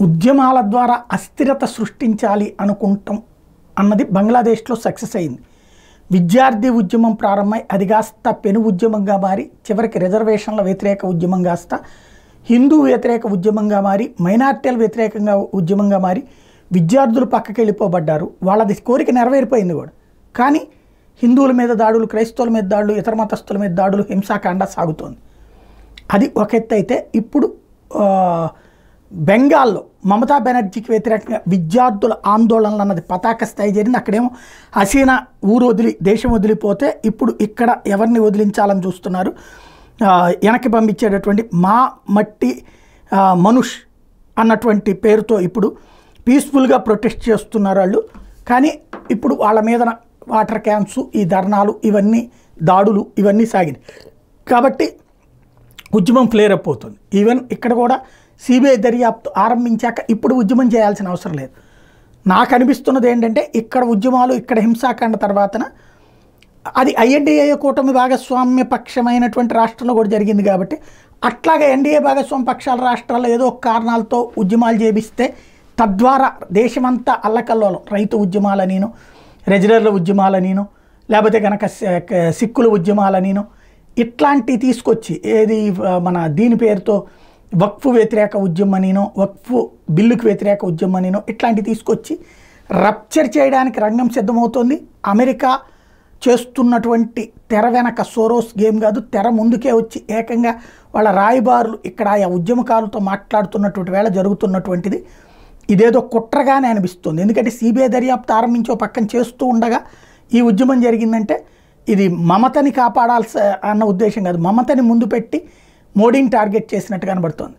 ఉద్యమాల ద్వారా అస్థిరత సృష్టించాలి అనుకుంటాం అన్నది బంగ్లాదేశ్లో సక్సెస్ అయింది. విద్యార్థి ఉద్యమం ప్రారంభమై అది కాస్త పెను ఉద్యమంగా మారి చివరికి రిజర్వేషన్ల వ్యతిరేక ఉద్యమం కాస్త హిందూ వ్యతిరేక ఉద్యమంగా మారి మైనార్టీల వ్యతిరేకంగా ఉద్యమంగా మారి విద్యార్థులు పక్కకి వెళ్ళిపోబడ్డారు. వాళ్ళది కోరిక నెరవేరిపోయింది కూడా. కానీ హిందువుల మీద దాడులు, క్రైస్తవుల మీద దాడులు, ఇతర మతస్థుల మీద దాడులు, హింసాకాండ సాగుతోంది. అది ఒక ఎత్తు అయితే ఇప్పుడు బెంగాల్లో మమతా బెనర్జీకి వ్యతిరేకంగా విద్యార్థుల ఆందోళనలు అన్నది పతాక స్థాయి జరిగింది. అక్కడేమో హసీనా ఊరు వదిలి దేశం వదిలిపోతే ఇప్పుడు ఇక్కడ ఎవరిని వదిలించాలని చూస్తున్నారు. వెనక్కి పంపించేటటువంటి మా మట్టి మనుష్ అన్నటువంటి పేరుతో ఇప్పుడు పీస్ఫుల్గా ప్రొటెస్ట్ చేస్తున్నారు వాళ్ళు. కానీ ఇప్పుడు వాళ్ళ మీద వాటర్ క్యాన్స్, ఈ ధర్నాలు, ఇవన్నీ దాడులు ఇవన్నీ సాగింది కాబట్టి ఉద్యమం ఫ్లేర్ అప్ అవుతుంది. ఈవెన్ ఇక్కడ కూడా సిబిఐ దర్యాప్తు ఆరంభించాక ఇప్పుడు ఉద్యమం చేయాల్సిన అవసరం లేదు. నాకు అనిపిస్తున్నది ఏంటంటే ఇక్కడ ఉద్యమాలు, ఇక్కడ హింసాకాండ తర్వాతన అది ఐఎన్డీఏ కూటమి భాగస్వామ్య పక్షమైనటువంటి రాష్ట్రంలో కూడా జరిగింది కాబట్టి అట్లాగే ఎన్డీఏ భాగస్వామ్య పక్షాల రాష్ట్రాల్లో ఏదో ఒక కారణాలతో ఉద్యమాలు చేపిస్తే తద్వారా దేశమంతా అల్లకల్లోలం, రైతు ఉద్యమాలనిను, రెజిలర్ల ఉద్యమాలనిను, లేకపోతే కనుక సిక్కుల ఉద్యమాలనిను ఇట్లాంటివి తీసుకొచ్చి ఏది మన దీని పేరుతో వక్ఫ్ వ్యతిరేక ఉద్యమనినో, వక్ఫ్ బిల్లుకు వ్యతిరేక ఉద్యమనినో ఇట్లాంటివి తీసుకొచ్చి రప్చర్ చేయడానికి రంగం సిద్ధమవుతోంది. అమెరికా చేస్తున్నటువంటి తెర వెనక సోరోస్ గేమ్ కాదు, తెర ముందుకే వచ్చి ఏకంగా వాళ్ళ రాయబారులు ఇక్కడ ఆయా ఉద్యమకారులతో మాట్లాడుతున్నటువంటి వేళ జరుగుతున్నటువంటిది ఇదేదో కుట్రగానే అనిపిస్తుంది. ఎందుకంటే సిబిఐ దర్యాప్తు ఆరంభించో పక్కన చేస్తూ ఉండగా ఈ ఉద్యమం జరిగిందంటే ఇది మమతని కాపాడాల్సి అన్న ఉద్దేశం కాదు, మమతని ముందు పెట్టి మోడీని టార్గెట్ చేసినట్టు కనబడుతోంది.